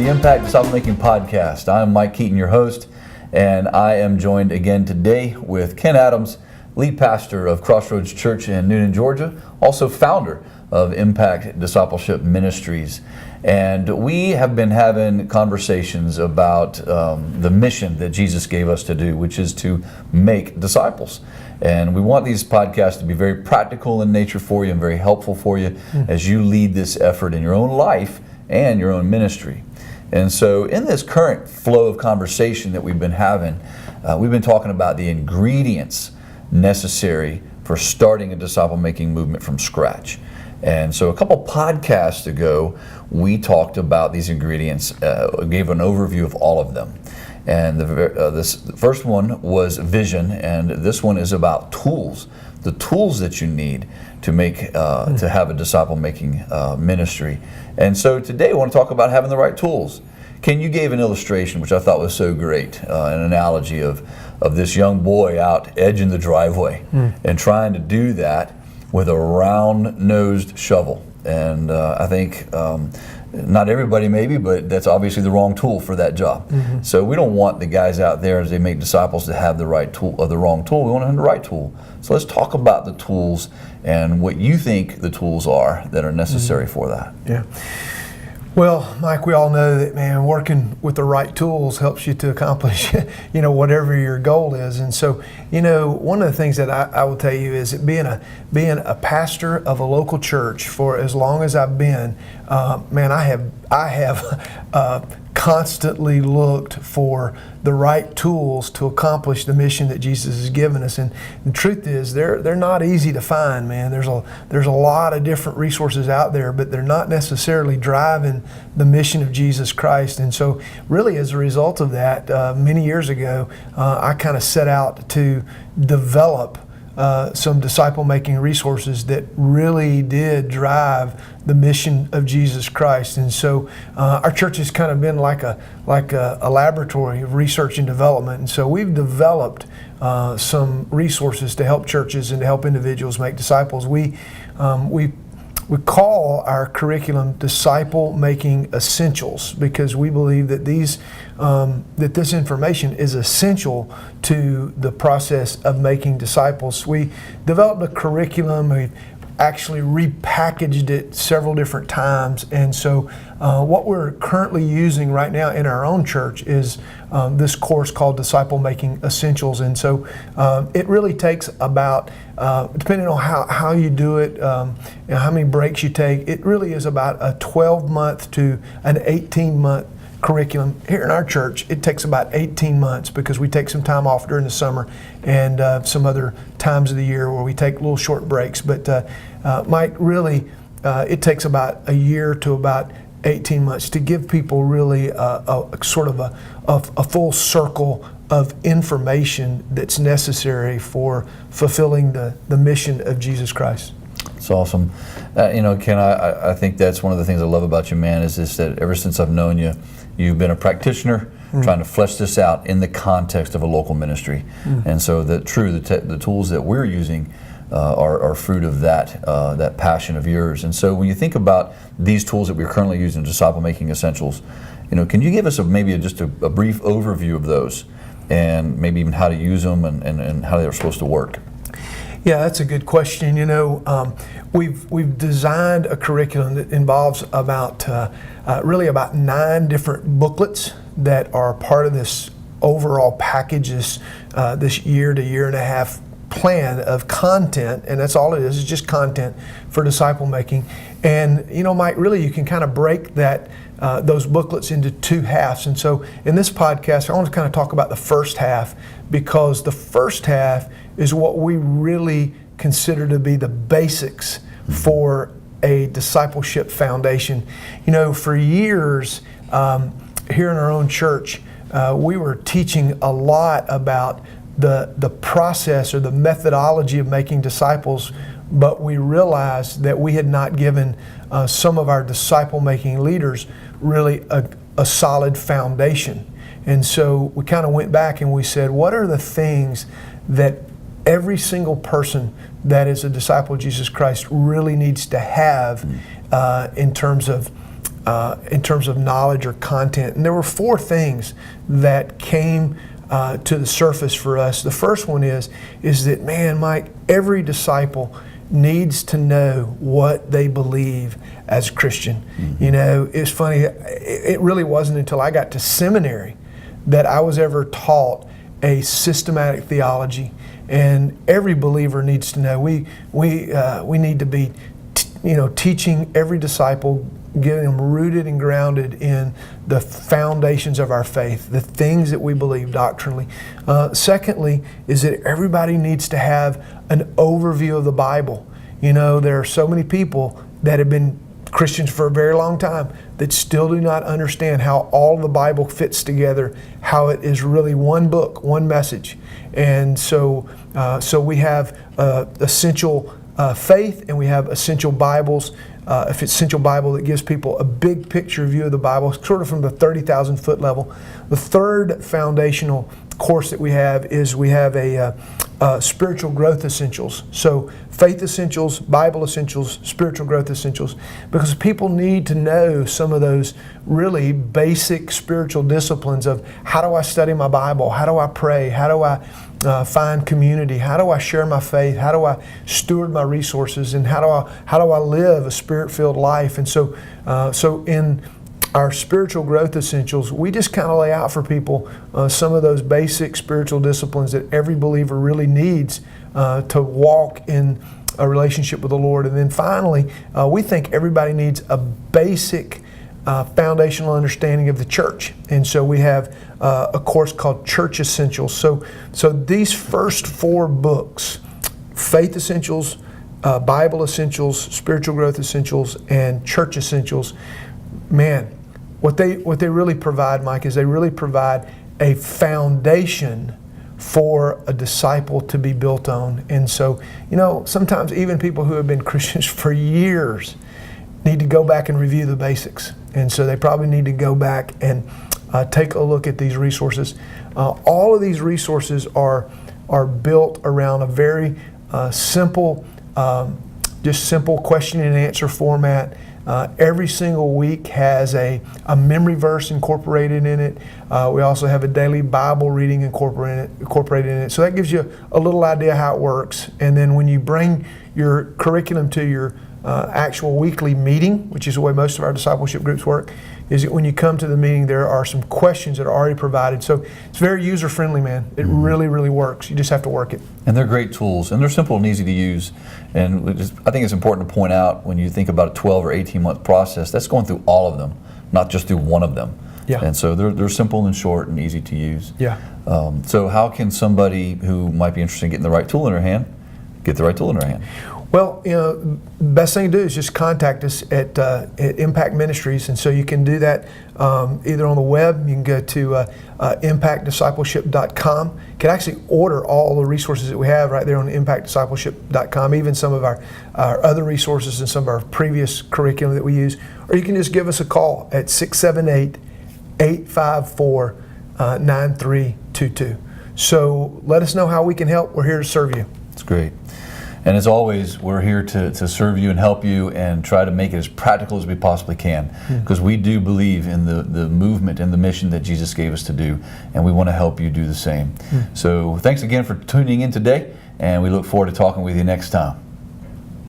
the Impact Disciple Making Podcast. I'm Mike Keaton, your host, and I am joined again today with Ken Adams, lead pastor of Crossroads Church in Newnan, Georgia, also founder of Impact Discipleship Ministries. And we have been having conversations about the mission that Jesus gave us to do, which is to make disciples. And we want these podcasts to be very practical in nature for you and very helpful for you as you lead this effort in your own life and your own ministry. And so in this current flow of conversation that we've been having, we've been talking about the ingredients necessary for starting a disciple-making movement from scratch. And so a couple podcasts ago, we talked about these ingredients, gave an overview of all of them. And the first one was vision, and this one is about tools, the tools that you need to make to have a disciple-making ministry. And so today, I want to talk about having the right tools. Ken, you gave an illustration, which I thought was so great, an analogy of this young boy out edging the driveway and trying to do that with a round-nosed shovel. And I think not everybody maybe, but that's obviously the wrong tool for that job. So we don't want the guys out there as they make disciples to have the right tool or the wrong tool. We want to have the right tool. So let's talk about the tools and what you think the tools are that are necessary for that. Yeah. Well, Mike, we all know that, man, working with the right tools helps you to accomplish, whatever your goal is. And so, one of the things that I will tell you is that being a pastor of a local church for as long as I've been, man, I have constantly looked for the right tools to accomplish the mission that Jesus has given us. And the truth is, they're not easy to find, man. There's a lot of different resources out there, but they're not necessarily driving the mission of Jesus Christ. And so really as a result of that, many years ago, I kind of set out to develop some disciple-making resources that really did drive the mission of Jesus Christ. And so our church has kind of been like a laboratory of research and development. And so we've developed some resources to help churches and to help individuals make disciples. We call our curriculum Disciple-Making Essentials because we believe that that this information is essential to the process of making disciples. We developed a curriculum. We actually repackaged it several different times. And so what we're currently using right now in our own church is this course called Disciple-Making Essentials. And so it really takes about, depending on how you do it, how many breaks you take, it really is about a 12-month to an 18-month curriculum. Here in our church, it takes about 18 months because we take some time off during the summer and some other times of the year where we take little short breaks. But Mike, really, it takes about a year to about 18 months to give people really a sort of a full circle of information that's necessary for fulfilling the mission of Jesus Christ. It's awesome. Ken, I think that's one of the things I love about you, man, is this, that ever since I've known you, you've been a practitioner trying to flesh this out in the context of a local ministry. And so the tools that we're using are fruit of that passion of yours. And so when you think about these tools that we're currently using, Disciple Making Essentials, can you give us maybe just a brief overview of those and maybe even how to use them and how they're supposed to work? Yeah, that's a good question. We've designed a curriculum that involves about 9 different booklets that are part of this overall package, this year to year and a half plan of content, and that's all it is just content for disciple making. And Mike, really you can kind of break those booklets into 2 halves. And so in this podcast, I want to kind of talk about the first half, because the first half is what we really consider to be the basics for a discipleship foundation. For years here in our own church, we were teaching a lot about the process or the methodology of making disciples, but we realized that we had not given some of our disciple-making leaders really a solid foundation. And so we kind of went back and we said, what are the things that every single person that is a disciple of Jesus Christ really needs to have in terms of in terms of knowledge or content. And there were 4 things that came to the surface for us. The first one is that, man, Mike, every disciple needs to know what they believe as a Christian. Mm-hmm. You know, it's funny, it really wasn't until I got to seminary that I was ever taught a systematic theology. And every believer needs to know. We need to be, teaching every disciple, getting them rooted and grounded in the foundations of our faith, the things that we believe doctrinally. Secondly, is that everybody needs to have an overview of the Bible. You know, there are so many people that have been Christians for a very long time that still do not understand how all of the Bible fits together, how it is really one book, one message. And so we have essential faith, and we have essential Bibles. Essential Bible that gives people a big picture view of the Bible, sort of from the 30,000 foot level. The third foundational course that we have is a spiritual growth essentials. So faith essentials, Bible essentials, spiritual growth essentials, because people need to know some of those really basic spiritual disciplines of how do I study my Bible, how do I pray, how do I find community, how do I share my faith, how do I steward my resources, and how do I live a spirit-filled life. And so in our spiritual growth essentials, we just kind of lay out for people some of those basic spiritual disciplines that every believer really needs to walk in a relationship with the Lord. And then finally, we think everybody needs a basic foundational understanding of the church. And so we have a course called Church Essentials. So these first 4 books, Faith Essentials, Bible Essentials, Spiritual Growth Essentials, and Church Essentials, man, what they really provide, Mike, is they really provide a foundation for a disciple to be built on. And so, sometimes even people who have been Christians for years need to go back and review the basics. And so they probably need to go back and take a look at these resources. All of these resources are built around a very simple question and answer format. Every single week has a memory verse incorporated in it. We also have a daily Bible reading incorporated in it. So that gives you a little idea how it works. And then when you bring your curriculum to your actual weekly meeting, which is the way most of our discipleship groups work, is that when you come to the meeting, there are some questions that are already provided. So it's very user-friendly, man. It really, really works. You just have to work it. And they're great tools, and they're simple and easy to use. And I think it's important to point out, when you think about a 12 or 18-month process, that's going through all of them, not just through one of them. Yeah. And so they're simple and short and easy to use. Yeah. So how can somebody who might be interested in getting the right tool in their hand get the right tool in their hand? Well, the best thing to do is just contact us at Impact Ministries. And so you can do that either on the web. You can go to impactdiscipleship.com. You can actually order all the resources that we have right there on impactdiscipleship.com, even some of our other resources and some of our previous curriculum that we use. Or you can just give us a call at 678-854-9322. So let us know how we can help. We're here to serve you. That's great. And as always, we're here to serve you and help you and try to make it as practical as we possibly can, because we do believe in the movement and the mission that Jesus gave us to do, and we want to help you do the same. So thanks again for tuning in today, and we look forward to talking with you next time.